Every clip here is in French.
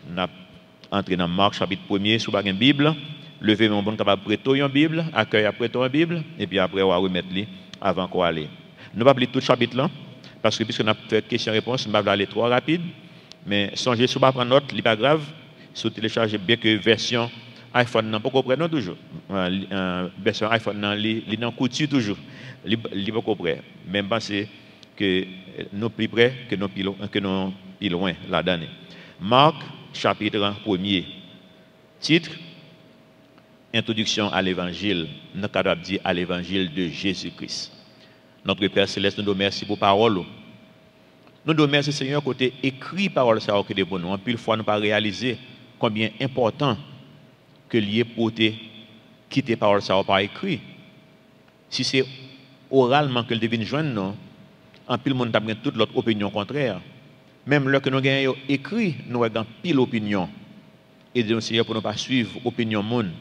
Nous entré dans Marc chapitre 1er, sous une Bible. Levez mon bon capable prêter une Bible, accueil après une Bible, et puis après, on va remettre les avant qu'on aller. Nous ne pas lire tout le chapitre là, parce que puisque nous avons fait question-réponse, nous ne pas aller trop rapide, mais songez sur pas prendre note, ce n'est pas grave, si télécharger bien que version iPhone n'a pas compris toujours. Version iPhone n'a pas coutu toujours. Il pas compris. Même penser que nous plus près que nous plus loin la dernière. Marc chapitre 1er. Titre Introduction à l'évangile. Nous avons dit à l'évangile de Jésus-Christ. Notre Père Céleste nous remercie pour parole. Nous remercions Seigneur côté écrit parole ça que de bon nous. En pile fois nous pas réaliser combien important que lié pour quitter parole ça par écrit. Si c'est oralement que le devine joindre nous, en pile monde t'a toute l'autre opinion contraire. Même là que nous gagnons écrit, nous avons pile opinion. Et Dieu Seigneur pour ne pas suivre opinion monde,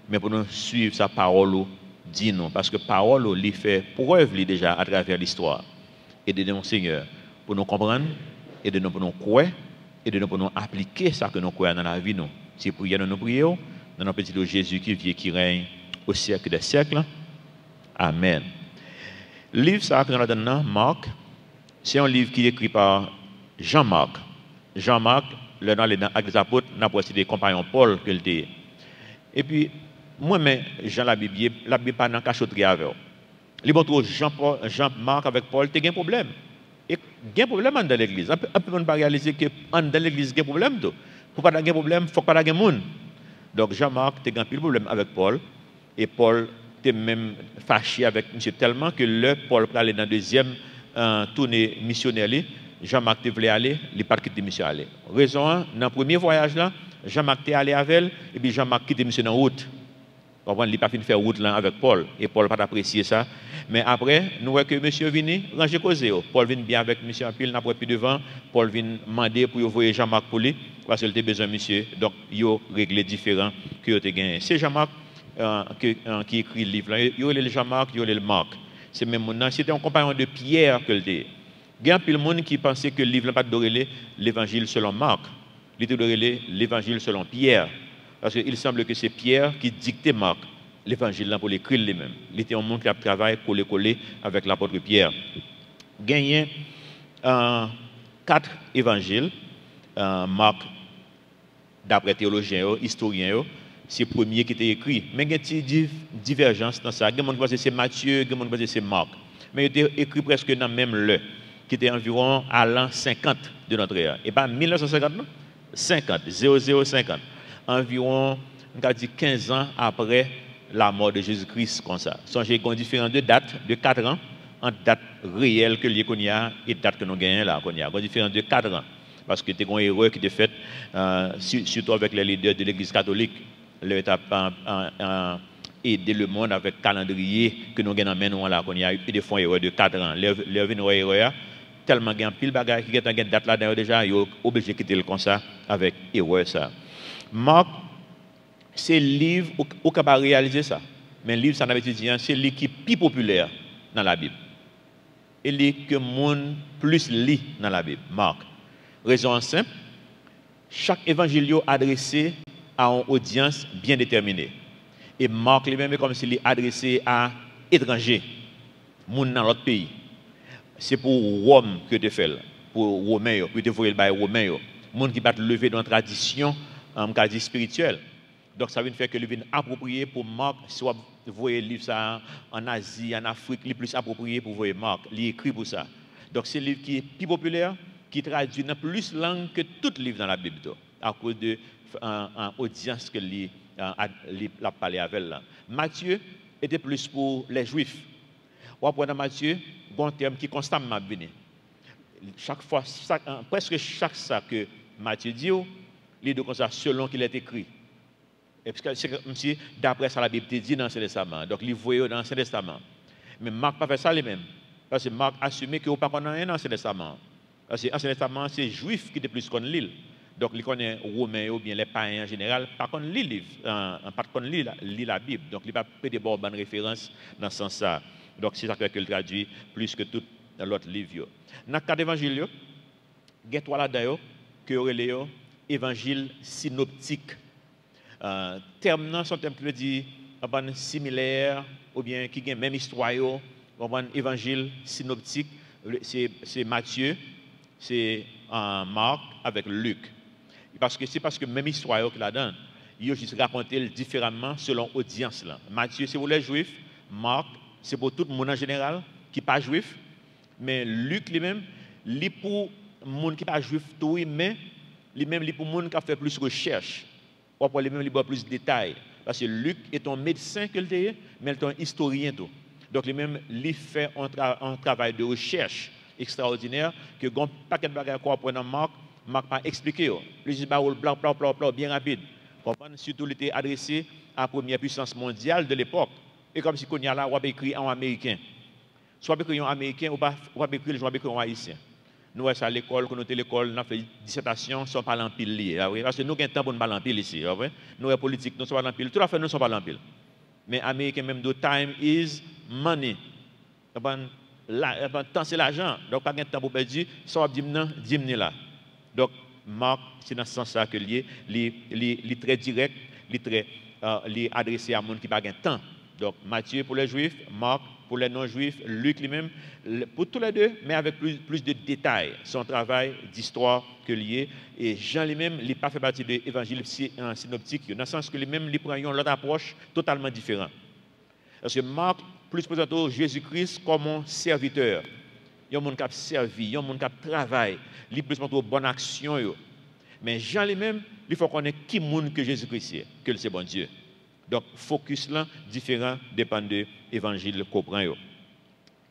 mais pour nous suivre sa parole dit nous parce que parole lui fait preuve déjà à travers l'histoire. Et de nous Seigneur pour nous comprendre et de nous pour nous croire et de nous pour nous appliquer ça que nous croyons dans la vie nous. Si prière nous prions dans notre petit Jésus qui vit et qui règne au siècle des siècles. Amen. Le livre ça que nous avons Marc, c'est un livre qui est écrit par Jean-Marc. Jean-Marc, le dans les actes des apôtres, n'a pas des compagnons Paul que était. Et puis moi-même, Jean la Bible pas dans cachotterie avec. Les bon Jean-Marc avec Paul, tu as un problème. Et il y a un problème dans l'église. On peut pas réaliser que dans l'église il y a un problème. Pour pas avoir un problème, il faut pas avoir un monde. Donc Jean-Marc, tu as un problème avec Paul. Et Paul, tu es même fâché avec monsieur tellement que le Paul pour aller dans la deuxième tournée missionnaire, Jean-Marc voulait aller, il n'a pas quitté monsieur aller. Raison, dans le premier voyage là, Jean-Marc est allé avec elle, et puis Jean-Marc quitte monsieur dans la route. Il n'a pas fini de faire route là avec Paul, et Paul n'a pas apprécié ça. Mais après, nous voyons que monsieur vient ranger causé. Paul vient bien avec monsieur en pile, n'a pas plus devant. Paul vient demander pour envoyer Jean-Marc pour lui, parce qu'il a besoin de monsieur. Donc, il a réglé différent que il a gagné. C'est Jean-Marc qui écrit le livre là. Il a le Jean-Marc, il a le Marc. C'est même maintenant, c'était un compagnon de Pierre que le dit. Il y a un peu de monde qui pensait que le livre n'a pas de l'évangile selon Marc. Il était de l'évangile selon Pierre. Parce qu'il semble que c'est Pierre qui dictait Marc, l'évangile pour l'écrire lui-même. Il était un monde qui a travaillé collé avec l'apôtre Pierre. Gagné 4 évangiles, Marc, d'après théologiens, historiens, c'est le premier qui était écrit. Mais il y a une divergence dans ça. Il y a des gens qui pensent que c'est Matthieu, il y a des gens qui pensent que c'est Marc. Mais il était écrit presque dans le même lieu, qui était environ à l'an 50 de notre ère. Et pas 1950, non? 50, 0050. Environ, on a dit 15 ans après la mort de Jésus-Christ, comme ça. Songez qu'on a différentes dates de 4 ans, entre date réelle que l'on a et date que nous gagnons là. On a différentes de 4 ans. Parce que c'était une erreur qui était faite, surtout avec les leaders de l'Église catholique. L'État a aidé le monde avec le calendrier que nous gagnons maintenant là. On a eu des fois une erreur de 4 ans. Leur erreur, tellement il y a pile de bagages qui ont une date là déjà, ils sont obligés de quitter le comme ça avec erreur ça. Marc, c'est le livre où on peut réaliser ça. Mais le livre, ça c'est le livre qui est plus populaire dans la Bible. Et le livre que le monde plus lit dans la Bible. Marc. Raison simple, chaque évangile est adressé à une audience bien déterminée. Et Marc lui-même est comme s'il est adressé à étrangers, monde dans l'autre pays. C'est pour Rome que tu fais, pour Romains, pour te voir le Romains, monde qui va lever dans la tradition spirituelle. Donc ça veut dire que le vin approprié pour Marc, soit voyer le livre ça en Asie, en Afrique, le plus approprié pour voir Marc, il écrit pour ça. Donc c'est le livre qui est plus populaire, qui traduit dans plus de langues que tout livre dans la Bible, à cause de l'audience que l'a parlé avec là. Matthieu était plus pour les Juifs. On va dans Matthieu, bon terme qui constamment venu. Chaque fois, presque chaque ça que Matthieu dit, il est comme ça selon qu'il est écrit. Et parce que c'est comme si d'après ça la Bible te dit dans l'Ancien Testament. Donc il voyait dans l'Ancien Testament. Mais Marc n'a pas fait ça lui-même. Parce que Marc assumait qu'il n'y a pas rien dans l'Ancien Testament. Parce que l'Ancien Testament, c'est les Juifs qui étaient plus qu'on l'île. Donc il connaît les Romains ou bien les païens en général, par contre lit livre, par contre lit la Bible. Donc il n'a pas pris de bonnes références dans ce sens-là. Donc c'est ça qu'il traduit plus que tout l'autre livre. Dans le cas d'évangile, il y a trois là-dedans qui ont évangile synoptique. Terme nan son terme qui veut dire similaire ou bien qui a même histoire, évangile synoptique, c'est Matthieu, c'est Marc avec Luc. Parce que même histoire qu'il a donne, il a juste raconté différemment selon l'audience. Matthieu, c'est pour les juifs, Marc, c'est pour tout le monde en général qui n'est pas juif, mais Luc lui-même, il pour le monde qui n'est pas juif, tout, mais lui-même, il pour le monde qui a fait plus de recherche, ou pour lui-même, il a plus de détails. Parce que Luc est un médecin qu'il est, mais il est un historien. Tout. Donc, lui-même, il fait un travail de recherche extraordinaire que quand paquet de bagages qu'on apprend dans Marc pas expliqué. Il dit blanc, bien rapide. Comprendre surtout il était adressé à la première puissance mondiale de l'époque. Et comme si qu'on y a là, on a écrit en américain. Soit écrit en américain ou pas écrit en haïtien. Nous à l'école, quand nous sommes à l'école, nous avons fait dissertation, sans parler en pile. Parce que nous avons un temps pour nous parler en pile ici. Nous sommes politique, nous sommes pas en pile. Tout à fait, nous sommes pas en pile. Mais américain même, the time is money. Temps c'est l'argent. Donc pas de temps pour perdre. Ça va dire là. Donc Marc, c'est dans ce sens-là que il est très direct, il est adressé à monde qui n'a pas de temps. Donc Matthieu pour les juifs, Marc pour les non-juifs, Luc lui-même, pour tous les deux, mais avec plus de détails. Son travail d'histoire que lié. Et Jean lui-même, il n'a pas fait partie de l'évangile synoptique, dans le sens que lui-même, il prend une autre approche totalement différente. Parce que Marc, plus présente Jésus-Christ comme un serviteur. Il y a un monde qui a servi, il y a un monde qui a travaillé, il est plus pour bonne action. Mais Jean lui-même, il faut connaître qui monde que Jésus-Christ est, que c'est bon Dieu. Donc, focus là, différent, dépend de l'évangile qu'on prend. Il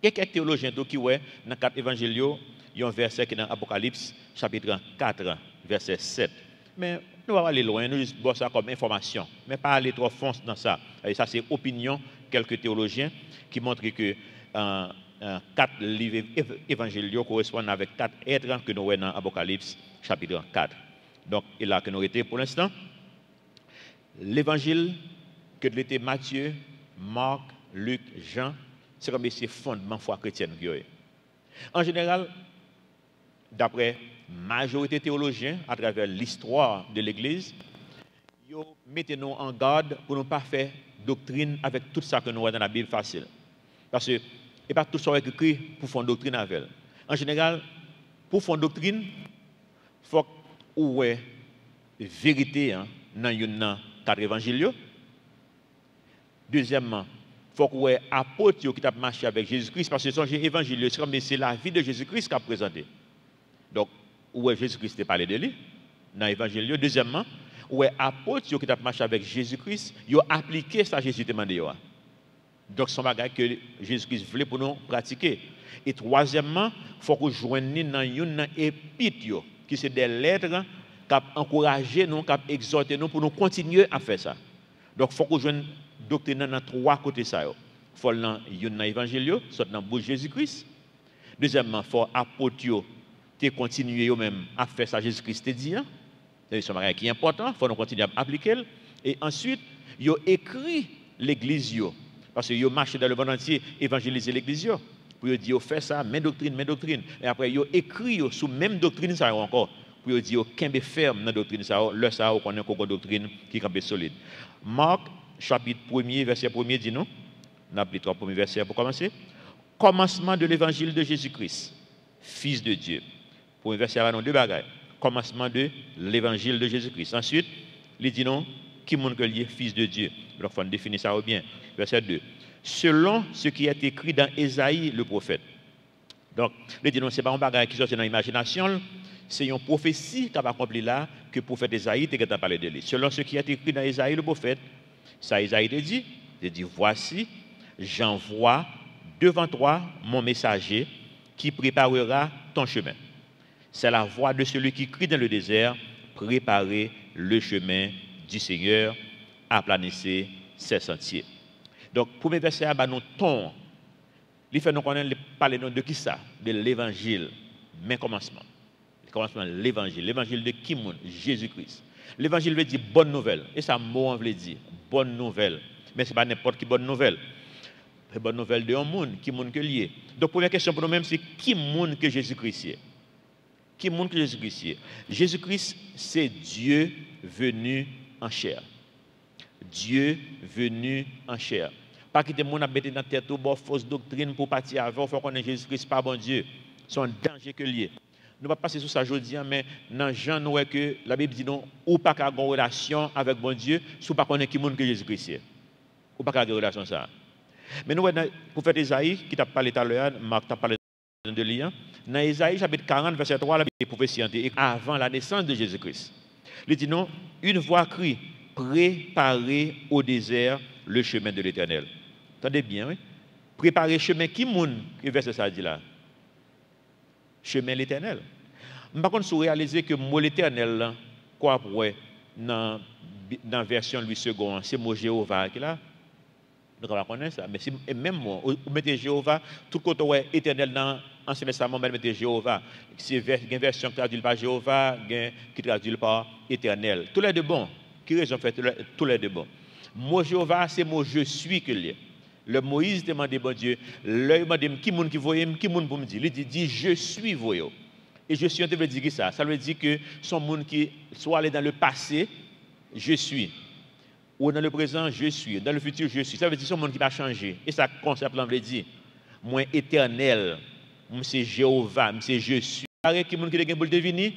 y a quelques théologiens qui, dans 4 évangiles, il y a un verset qui est dans Apocalypse, chapitre 4, verset 7. Mais nous allons aller loin, nous juste voir ça comme information, mais pas aller trop fond dans ça. Et ça, c'est opinion quelques théologiens qui montrent que 4 livres évangéliaux correspondent avec 4 êtres que nous voyons dans Apocalypse, chapitre 4. Donc, et là que nous étions pour l'instant, l'évangile que l'étaient Matthieu, Marc, Luc, Jean, c'est comme ces fondements foi chrétienne. En général, d'après la majorité théologiens, à travers l'histoire de l'Église, ils mettent nous en garde pour ne pas faire doctrine avec tout ça que nous voyons dans la Bible facile. Parce que et pas tout ça est écrit pour faire doctrine avec elle. En général, pour faire doctrine, il faut qu'il y ait vérité dans les 4 évangiles. Deuxièmement, il faut qu'il y ait apôtres qui ont marché avec Jésus-Christ, parce que son évangile, c'est la vie de Jésus-Christ qui a présenté. Donc, où est Jésus-Christ qui parlé de lui dans l'évangile. Deuxièmement, où est apôtres qui ont marché avec Jésus-Christ, ils ont appliqué ça Jésus demandé. Donc, c'est un bagage que Jésus-Christ voulait pour nous pratiquer. Et troisièmement, il faut que nous joignions dans une épître, qui sont des lettres qui encouragent nous, qui exhortent nous pour nous continuer à faire ça. Donc, il faut que nous joignions doctrine dans 3 côtés. Il faut dans l'évangile, soit dans la bouche de Jésus-Christ. Deuxièmement, il faut apôtres continuer eux-mêmes à faire ça Jésus-Christ dit. C'est un bagage qui est important, il faut nous continuer à appliquer. Et ensuite, ils ont écrit l'église. Parce qu'ils ont marché dans le monde entier, évangéliser l'église. Pour dire, faire ça, mes doctrines. Et après, ils ont écrit sous même doctrine ça encore. Pour dire, qu'un ferme dans la doctrine ça, leur ça, on a une doctrine qui est solide. Marc, chapitre 1er, verset 1er, dit nous. On a pris 3 premiers versets pour commencer. Commencement de l'évangile de Jésus-Christ, Fils de Dieu. Pour un verset, il y a 2 bagages. Commencement de l'évangile de Jésus-Christ. Ensuite, il dit non, qui montre que est Fils de Dieu. Donc, il faut définir ça bien. Verset 2. Selon ce qui est écrit dans Ésaïe, le prophète. Donc, il dit non, ce n'est pas un bagage qui sort dans l'imagination, c'est une prophétie qui a accompli là, que le prophète Ésaïe a parlé de lui. Selon ce qui est écrit dans Ésaïe, le prophète, ça Ésaïe dit, voici, j'envoie devant toi mon messager qui préparera ton chemin. C'est la voix de celui qui crie dans le désert, préparez le chemin du Seigneur, aplanissez ses sentiers. Donc, premier verset, nous ton. Il fait nous connaître parler de qui ça? De l'évangile, mais commencement. Le commencement de l'évangile. L'évangile de qui? Jésus-Christ. L'évangile veut dire bonne nouvelle. Et ça, mot veut dire bonne nouvelle. Mais ce n'est pas n'importe qui bonne nouvelle. C'est bonne nouvelle de un monde, qui monde que lié. Donc, première question pour nous-mêmes, c'est qui monde que Jésus-Christ est? Qui montre que Jésus-Christ est? Jésus-Christ, c'est Dieu venu en chair. Dieu venu en chair. Pas que des gens mettent dans la tête ou fausse doctrine pour partir avant, il faut qu'on ait Jésus-Christ, pas bon Dieu. C'est un danger que lié. Nous ne allons pas passer sur ça aujourd'hui, mais dans Jean, nous voyons que la Bible dit non, ou pas qu'à avoir une relation avec bon Dieu, si vous ne connaissez pas qui monde que Jésus-Christ est. Ou pas qu'à avoir une relation ça. Mais nous voyons, pour faire Isaïe, qui t'a parlé tout à l'heure, Marc t'a parlé de lien, dans Isaïe, chapitre 40, verset 3, la Bible prophétie avant la naissance de Jésus-Christ. Il dit non, une voix crie, préparez au désert le chemin de l'Éternel. Attendez bien, oui? Préparez le chemin, qui monde que verset ça dit là? Chemin l'Éternel. Par contre, si vous réalisez que le mot l'Éternel, quoi pour dans la version Louis II, c'est le mot Jéhovah qui est là. Nous ne connaissons ça. Mais si, et même moi, vous mettez Jéhovah, tout côté éternel dans l'Ancien Testament, vous mettez Jéhovah. C'est une version qui traduit par Jéhovah, qui traduit par éternel. Tous les deux bons. Qui raison fait tous les deux bons? Mot Jéhovah, c'est le mot je suis que lié. Le Moïse demandait, bon Dieu, l'œil m'a dit, qui monde qui voyait, qui monde pour me dire? Il dit, je suis voyant. Et je suis, on veut dire ça. Ça veut dire que son monde qui soit allé dans le passé, je suis. Ou dans le présent, je suis. Dans le futur, je suis. Ça veut dire que son monde qui va changer. Et ça, concept là, on veut dire, moi éternel, moi c'est Jéhovah, moi c'est je suis. Qui monde qui est pour le deviner?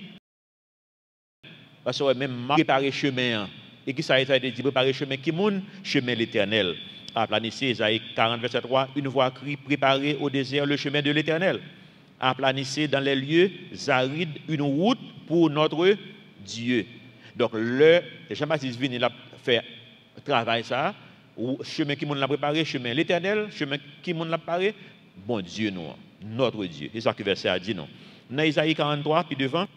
Parce que même préparer chemin. Et qui ça a été dit, préparer chemin qui monde? Chemin l'éternel. À planifier, Isaïe 40, verset 3, une voix crie, préparez au désert le chemin de l'Éternel. À planifier dans les lieux arides une route pour notre Dieu. Donc, Jean-Baptiste vient là faire travail ça, ou chemin qui nous l'a préparé, chemin l'Éternel, chemin qui nous l'a préparé, bon Dieu, nous, notre Dieu. C'est ça que le verset a dit, non. Dans Isaïe 43, puis devant,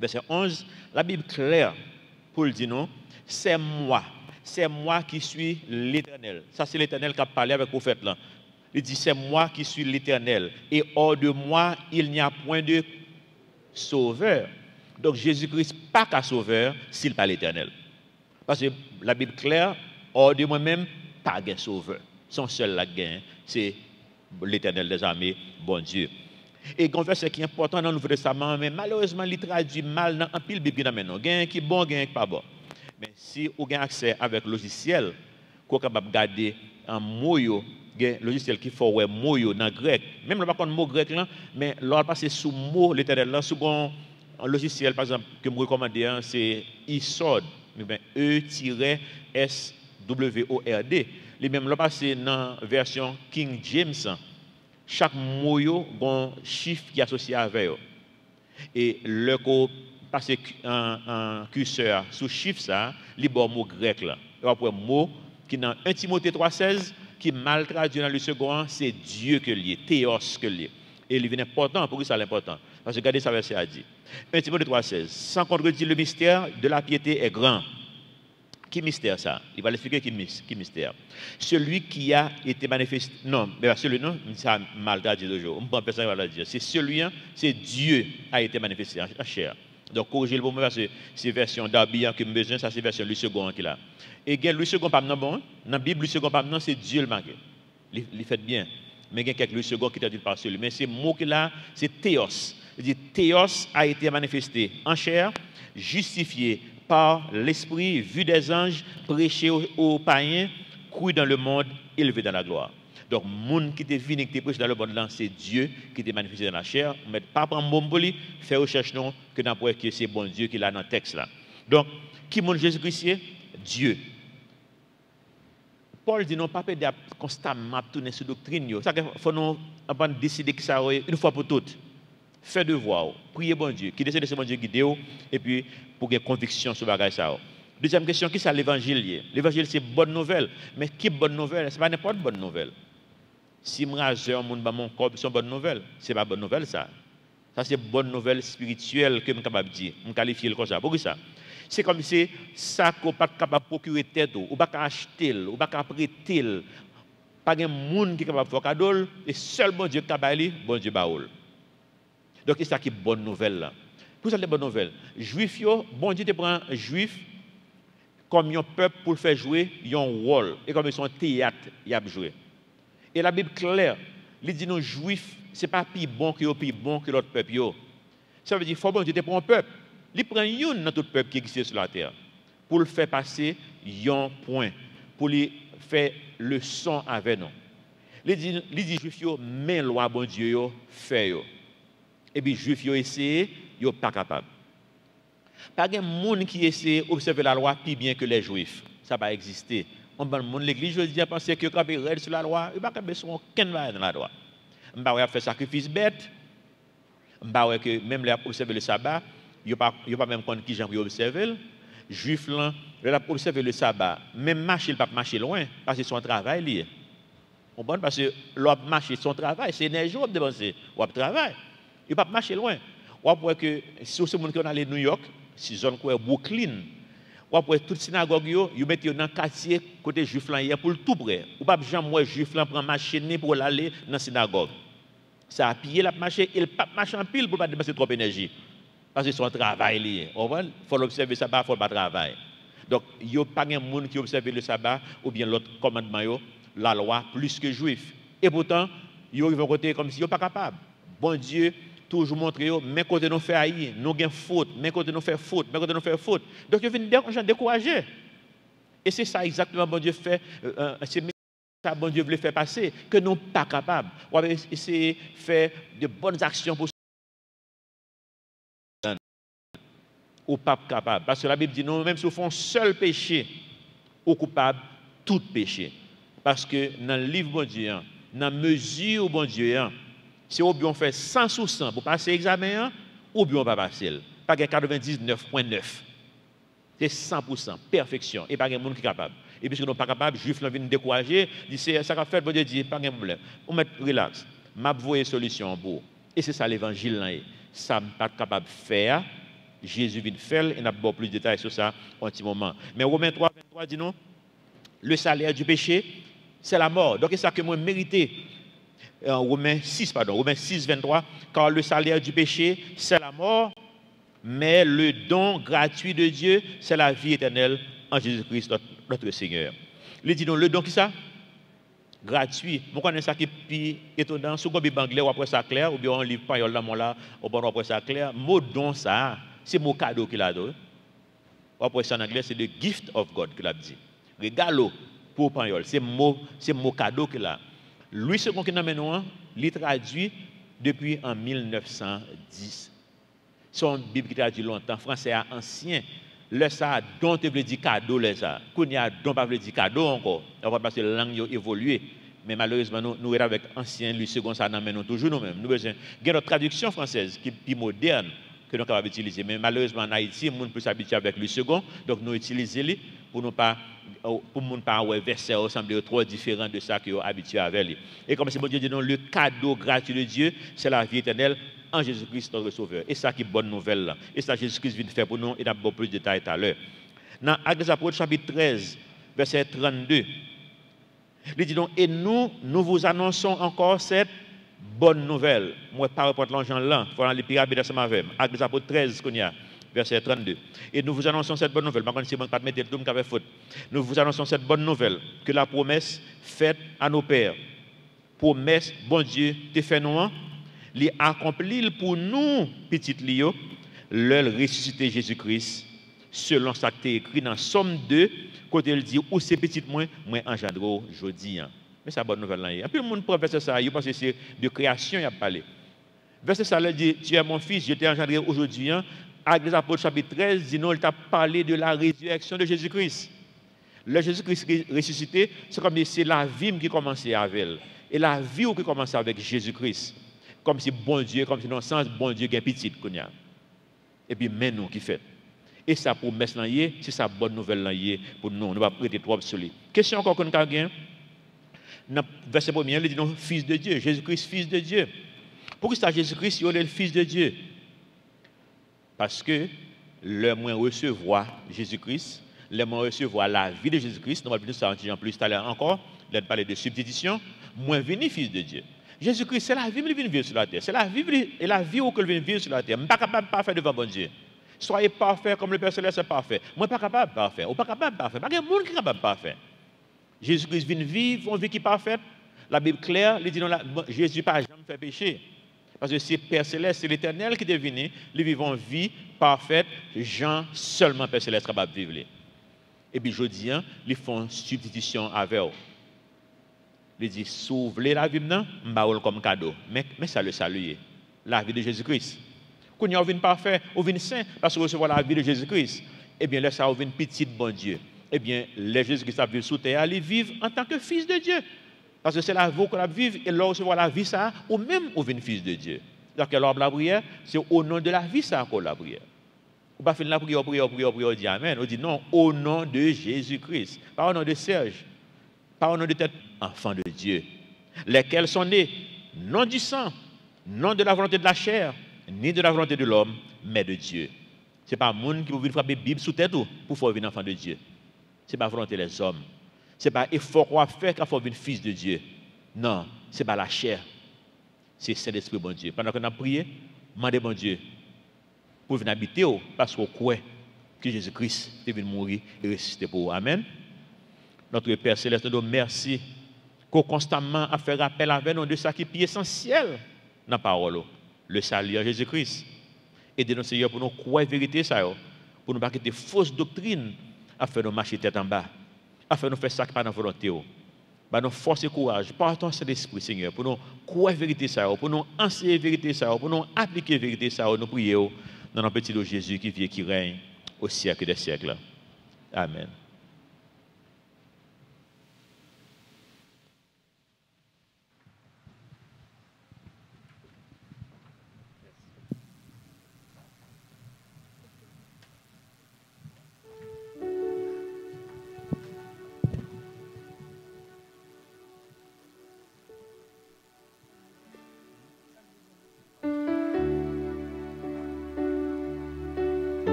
verset 11, la Bible claire pour le dire, non, c'est moi qui suis l'Éternel. Ça, c'est l'Éternel qui a parlé avec le prophète là. Il dit, c'est moi qui suis l'Éternel. Et hors de moi, il n'y a point de sauveur. Donc, Jésus-Christ, pas qu'un sauveur, s'il pas l'Éternel. Parce que la Bible claire, hors de moi-même, pas de sauveur. Son seul la gain, c'est l'Éternel des armées, bon Dieu. Et un verset qui est important dans le Nouveau Testament, mais malheureusement, il traduit mal dans un pile Bible maintenant. Gain qui bon, gain qui pas bon. Mais si vous avez accès avec le logiciel, vous êtes capable de garder un mot, un logiciel qui fait un mot dans le grec. Même le mot grec, là, mais l'on passe sous mot l'éternel. Là, sous un logiciel, par exemple, que je me recommande, c'est eSword. E-S-W-O-R-D. Les mêmes, l'on passe dans la version King James. Chaque mot a un chiffre qui est associé avec eux. Et le passer un curseur sous chiffre ça, il y a un mot grec là. Et après un mot qui dans 1 Timothée 3,16 qui mal traduit dans le second, c'est Dieu que lié, théos que lié. Et il est important, pourquoi ça l'important? Parce que regardez ça verset a dit. 1 Timothée 3,16 sans contredire le mystère de la piété est grand. Qui mystère ça? Il va l'expliquer qui mystère. Celui qui a été manifesté. Non, mais celui non, ça mal traduit toujours. On peut personne va le dire. C'est celui, c'est Dieu a été manifesté en chair. Donc, corriger le bon parce que c'est version d'Arby que j'ai besoin, ça c'est version Louis II qui là. Et Louis II pas non bon, dans la Bible Louis II pas non, c'est Dieu le marqué. Il fait bien. Mais il y a quelques Louis II qui traduit par celui. Mais c'est mot qui là, c'est théos. Il dit théos a été manifesté en chair, justifié par l'esprit, vu des anges, prêché aux païens, cru dans le monde, élevé dans la gloire. Donc, le monde qui est venu, qui est prêché dans le monde, c'est Dieu qui est manifesté dans la chair. Mais pas prendre Momboli, faire recherche non, que n'importe que c'est bon Dieu qui est là dans le texte là. Donc, qui montre Jésus-Christ? Dieu. Paul dit non, pas de constamment tourner sur la doctrine. Ça faut nous décider que ça une fois pour toutes. Faire devoir, prier bon Dieu, qui décide de ce bon Dieu guider et puis pour avoir conviction sur bagage ça. Deuxième question, qui c'est l'évangile? L'évangile c'est bonne nouvelle, mais qui bonne nouvelle? C'est pas n'importe bonne nouvelle. Si je rase mon corps, c'est une bonne nouvelle. Ce n'est pas une bonne nouvelle, ça. Ça, c'est une bonne nouvelle spirituelle que je suis capable de dire. Je qualifie comme ça. Pourquoi ça? C'est comme si ça qu'on n'est pas capable de procurer tête, ou pas acheter, ou pas prêter. Pas de monde qui est capable de faire cadeau, et seul bon Dieu qui est capable de bon Dieu baoul. Donc, c'est ça qui est une bonne nouvelle. Là. Pour ça, c'est une bonne nouvelle. Juif, bon Dieu te prend juif comme un peuple pour le faire jouer un rôle. Et comme ils sont théâtre, il a joué. Et la Bible claire, il dit nos juifs, ce n'est pas plus bon que l'autre peuple. Ça veut dire qu'il faut bon Dieu pour un peuple. Il prend une dans tout peuple qui existe sur la terre pour le faire passer un point, pour lui faire le son avec nous. Il dit juif yo, mais loi bon Dieu yo, fait yo. Et puis juif yo essayé, yo pas capable. Pas de monde qui essaie d'observer la loi plus bien que les juifs. Ça va exister. On va monde l'église je dis à penser que quand il règle sur la loi, il va pas besoin aucun dans la loi. On va faire sacrifice bête. On va que même les observer le sabbat, il pas même compte qui j'en observer. Juif là, il a observé le sabbat, même marcher il pas marcher loin parce que son travail lié. On bon parce que l'homme marcher son travail, c'est énergie on dépenser, ou travail. Il pas marcher loin. Ou après que si ce monde qui on allé New York, si zone quoi Brooklyn, ou après toute synagogue yo mettent dans quartier côté juif là hier pour tout près. Ou pas jamais moi juif là prend machine pour aller dans synagogue. Ça a pillé la marcher, il pas marcher en pile pour pas dépenser trop d'énergie. Parce que son travail lié. Il faut l'observer le sabbat, il faut pas travailler. Donc, il n'y a pas de monde qui observe le sabbat ou bien l'autre commandement, la loi, plus que juif. Et pourtant, ils vont côté comme si ils ne sont pas capables. Bon Dieu, toujours montrer, mais côté nous fait haïr, nous avons faute, mais côté nous fait faute, mais côté nous fait faute. Donc, ils viennent décourager. Et c'est ça exactement bon Dieu fait, c'est ça bon Dieu veut faire passer, que nous ne sommes pas capables. On va essayer de faire de bonnes actions pour ou pas capable. Parce que la Bible dit non, même si on fait un seul péché, ou coupable, tout péché. Parce que dans le livre bon Dieu, dans la mesure où bon Dieu, si on fait 100 sur 100 pour passer l'examen, ou bien on va passer. Pas 99,9. C'est 100%, perfection. Et pas de monde qui est capable. Et puisque nous ne sommes pas capables, les juifs viennent décourager, ils disent, ça va faire, bon Dieu dit, pas de problème. On met relax, m'a voué solution pour. Et c'est ça l'évangile là. Ça n'est pas capable de faire. Jésus vient faire, et on a beaucoup plus de détails sur ça en un petit moment. Mais Romains 3, 23 dit non, le salaire du péché, c'est la mort. Donc c'est ça que moi mérité. Romains 6, 23, car le salaire du péché, c'est la mort, mais le don gratuit de Dieu, c'est la vie éternelle en Jésus-Christ, notre Seigneur. Il dit non, le don qui ça? Gratuit. Vous connaissez ça qui est plus étonnant. Si vous avez un anglais, ou après ça clair, ou bien un livre pagnol là, ou bien après ça clair, mot don ça, c'est mon cadeau qu'il a donné. Ou après ça en anglais, c'est le gift of God qu'il a dit. Regalo pour pagnol, c'est mon cadeau qu'il a. Louis II qui nous amène, il traduit depuis en 1910. Son Bible qui traduit longtemps, français ancien. Le ça, don te veut dire cadeau, le ça. Quand il y a don, pas veut dire cadeau encore. Parce que la langue a évolué. Mais malheureusement, nous sommes avec ancien Louis II, ça nous toujours nous-mêmes. Nous avons une traduction française qui est plus moderne que nous sommes capables d'utiliser. Mais malheureusement, en Haïti, nous peut s'habituer avec Louis II. Donc nous utilisons les pour ne pas avoir verset ressemble trop différent de ça que nous sommes habitués avec lui. Et comme c'est bon Dieu dit, non, le cadeau gratuit de Dieu, c'est la vie éternelle en Jésus-Christ, notre Sauveur. Et ça qui est bonne nouvelle là. Et ça, Jésus-Christ vient de faire pour nous, et nous avons beaucoup plus de détails tout à l'heure. Dans Actes des Apôtres, chapitre 13, verset 32, il dit donc, et nous vous annonçons encore cette bonne nouvelle. Moi, par rapport à l'engin là, il faut aller pyramide ensemble avec moi. Actes des Apôtres 13, qu'on y a, verset 32. Et nous vous annonçons cette bonne nouvelle. Par contre, si vous ne pas mettre tout le monde faute. Nous vous annonçons cette bonne nouvelle, que la promesse faite à nos pères, promesse, bon Dieu, te fait nous, il accomplit pour nous, petites Lio, le ressuscité Jésus-Christ, selon ça qui est écrit dans Somme 2, côté il dit, où c'est petit moi engendro jodi. Mais c'est la bonne nouvelle là. Et puis le monde prend verset ça, il pense que c'est de création il a parlé. Verset ça là dit, tu es mon fils, je t'ai engendré aujourd'hui. Actes des Apôtres chapitre 13 dit non, il t'a parlé de la résurrection de Jésus-Christ. Le Jésus-Christ ressuscité, c'est comme si c'est la vie qui commençait avec elle. Et la vie qui commençait avec Jésus-Christ. Comme si bon Dieu, comme si dans le sens bon Dieu est petit. Et puis, mais nous qui fait. Et ça pour mettre là, c'est sa bonne nouvelle là pour nous. Nous va prêter trop sur lui. Question encore qu'on a gagné. Dans verset 1er, il dit non, fils de Dieu. Jésus-Christ, fils de Dieu. Pourquoi c'est Jésus-Christ, il est le fils de Dieu? Parce que le moins recevoir Jésus-Christ, le moins recevoir la vie de Jésus-Christ, nous allons plus ça en plus tout à l'heure encore, il parler de substitution, moins venir fils de Dieu. Jésus-Christ, c'est la vie qu'il vient vivre sur la terre. C'est la vie et la vie qu'il vient vivre sur la terre. Je ne suis pas capable de parfait devant bon Dieu. Soyez parfait comme le Père Céleste est parfait. Moi, je ne suis pas capable de parfait. Je ne suis pas capable de parfait. Il y a des gens qui sont capables de parfait. Jésus-Christ vient vivre une vie qui est parfaite. La Bible claire, il dit non, Jésus n'a jamais fait péché. Parce que c'est Père Céleste, c'est l'Éternel qui est venu, lui vivons vie parfaite, Jean seulement Père Céleste capable de vivre. Et puis je dis, ils font substitution avec eux. Ils disent, s'ouvrir la vie, je comme cadeau. Mais ça le salue. La vie de Jésus-Christ. Quand on vient parfait, on vient saint, parce que recevoir la vie de Jésus-Christ. Eh bien, là, ça on vient petit bon Dieu. Eh bien, les Jésus-Christ a vécu sous terre, ils vivent en tant que fils de Dieu. Parce que c'est la vie qu'on a vivre, et là, recevoir la vie, ça, ou même on vient fils de Dieu. Donc, lors de la prière, c'est au nom de la vie, ça, qu'on la prière. On ne va pas faire la prière, on dit Amen. On dit non, au nom de Jésus-Christ. Pas au nom de Serge. Pas au nom de tête enfant de Dieu. Lesquels sont nés, non du sang, non de la volonté de la chair, ni de la volonté de l'homme, mais de Dieu. Ce n'est pas un monde qui peut venir frapper la Bible sous tête pour faire venir enfant de Dieu. Ce n'est pas la volonté des hommes. Ce n'est pas l'effort qu'on va faire qu'il faut venir fils de Dieu. Non, ce n'est pas la chair. C'est Saint-Esprit, bon Dieu. Pendant qu'on a prié, demandez bon Dieu pour venir habiter parce qu'on croit que Jésus-Christ est venu mourir et ressusciter pour vous. Amen. Notre Père Céleste, nous merci qu'on constamment a fait rappel avec nous de ce qui est essentiel dans la parole, le salut en Jésus-Christ. Aidez-nous, Seigneur, pour nous croire la vérité, pour nous pas quitter fausses doctrines, afin de nous marcher tête en bas, afin de nous faire ça qui n'est pas dans la volonté. Nous force et courage, par ton Saint-Esprit, Seigneur, pour nous croire la vérité, pour nous enseigner la vérité, pour nous appliquer la vérité, nous prions dans notre petit Jésus qui vit et qui règne au siècle des siècles. Amen.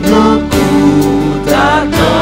Nous coup d'attente.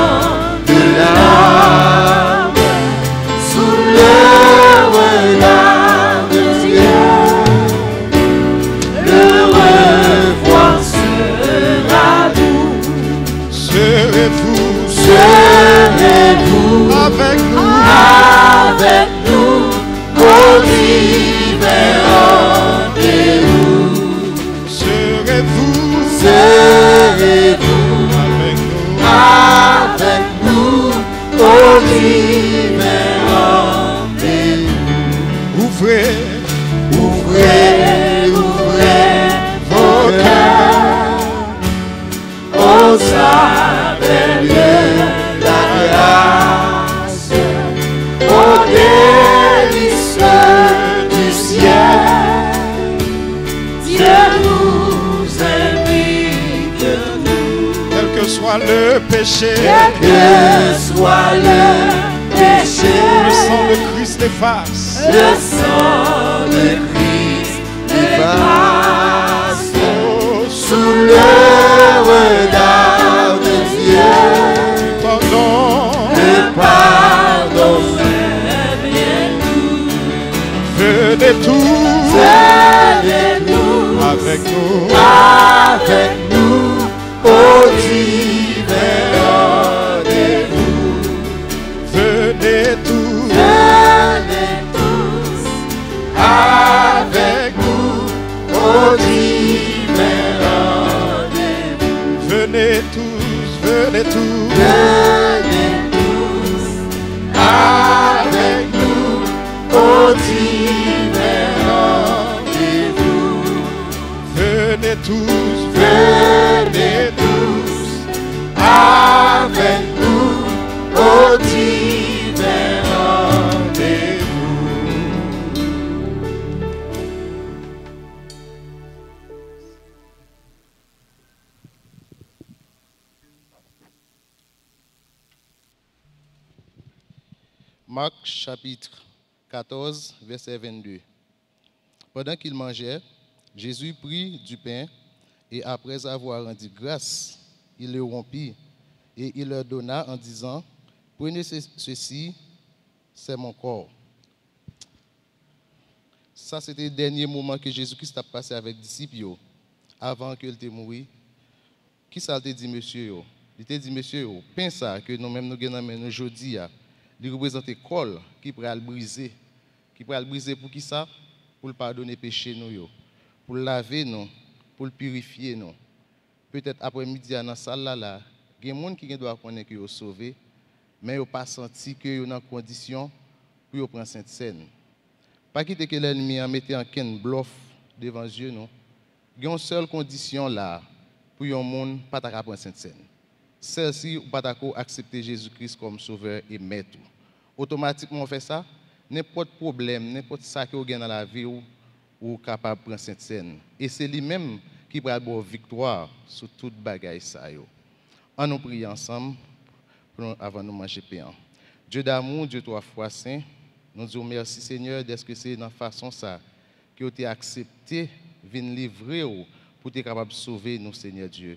Ouvrez, ouvrez, ouvrez vos cœurs aux merveilleux de la grâce, aux délices du ciel. Dieu nous invite, quel que soit le péché, quel que soit le péché, le sang de Christ efface. le sang de Christ efface. Sous le regard de Dieu, Pardon, le pardon est bien doux. venez tous Venez-nous avec nous. avec nous au divin rendez-vous. Venez tous Venez tous avec nous au divin rendez-vous. venez tous, venez tous Venez tous avec nous au divin rendez-vous. venez tous, Venez tous avec nous au divin rendez-vous. Marc chapitre 14, verset 22. Pendant qu'il mangeait, Jésus prit du pain et après avoir rendu grâce, il le rompit et il leur donna en disant, prenez ceci, c'est mon corps. Ça, c'était le dernier moment que Jésus-Christ a passé avec les disciples avant qu'il te mouru. Qui ça te dit, monsieur? Il te dit, monsieur, pain ça que nous-mêmes nous gagnons aujourd'hui, il représente le corps qui pourrait le briser. Qui pourrait le briser pour qui ça? Pour le pardonner péché nous, pour le laver nous, pour le purifier nous. Peut-être après-midi dans la salle là, il y a des gens qui doivent connaître que sont sauvés, mais ils n'ont pas senti qu'ils sont en condition pour prendre cette scène. Pas quitter que l'ennemi a mis en ken bluff devant Dieu, non. Il y a une seule condition là pour un monde pas ta prendre cette scène. Celle-ci ou pas accepter Jésus-Christ comme sauveur et maître. Automatiquement on fait ça, n'importe problème, n'importe ça que vous avez dans la vie ou capable de prendre cette scène. Et c'est lui-même qui va avoir victoire sur toute bagaille ça yo. On nous prie ensemble avant de manger pain. Dieu d'amour, Dieu trois fois saint, nous disons merci Seigneur d'est-ce que c'est dans façon ça que tu as accepté venir livrer pour être capable de sauver nous Seigneur Dieu.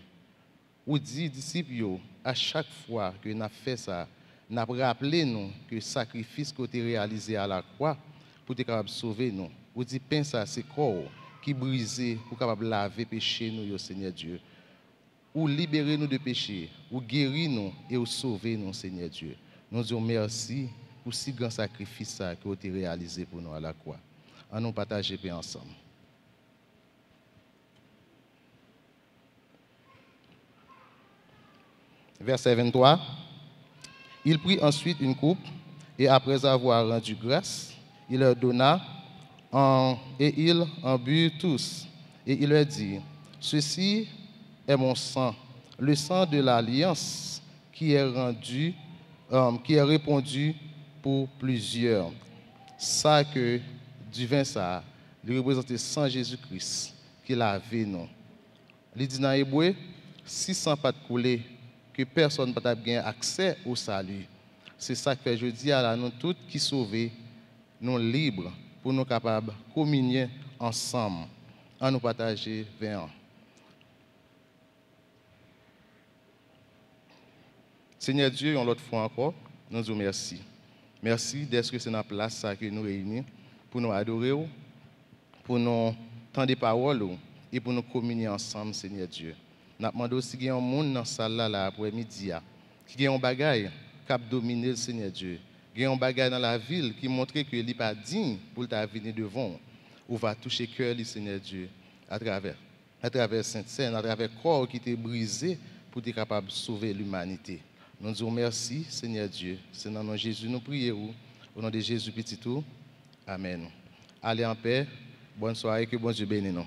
Ou dit disciples à chaque fois que nous avons fait ça, nous avons rappelé nous que le sacrifice que tu as réalisé à la croix pour être capable de sauver nous. Ou dit pain ça c'est corps qui brisé pour capable laver péché nous Seigneur Dieu. Ou libérer nous de péché, ou guérir nous et ou sauver nous Seigneur Dieu. Nous disons merci pour si grand sacrifice que tu as réalisé pour nous à la croix. On nous partager pain ensemble. Verset 23. Il prit ensuite une coupe et après avoir rendu grâce, il leur donna et ils en burent tous. Et il leur dit, ceci est mon sang, le sang de l'alliance qui est répandu pour plusieurs. Ça que du vin ça, il représente le sang Jésus-Christ qui l'a lavé nous. Il dit dans l'hébreu, si sang pas de couler, que personne ne peut avoir accès au salut. C'est ça que je dis à nous tous qui sauvés, nous libres pour nous capables de communier ensemble, en nous partager vin. Seigneur Dieu, une autre fois encore, nous disons merci. Merci d'être que c'est dans la place que nous réunis pour nous adorer, pour nous tendre des paroles et pour nous communier ensemble, Seigneur Dieu. Nous demandons aussi qu'il y ait un monde dans cette salle là après-midi, qu'il y ait un bagage qui a dominé le Seigneur Dieu. Il y a un bagage dans la ville qui montre qu'il n'est pas digne pour venir devant. On va toucher le cœur du Seigneur Dieu à travers Sainte-Seine, à travers le corps qui était brisé pour être capable de sauver l'humanité. Nous disons merci, Seigneur Dieu. C'est dans le nom de Jésus nous prions. Au nom de Jésus petit tout. Amen. Allez en paix. Bonne soirée, que bon Dieu bénisse nous.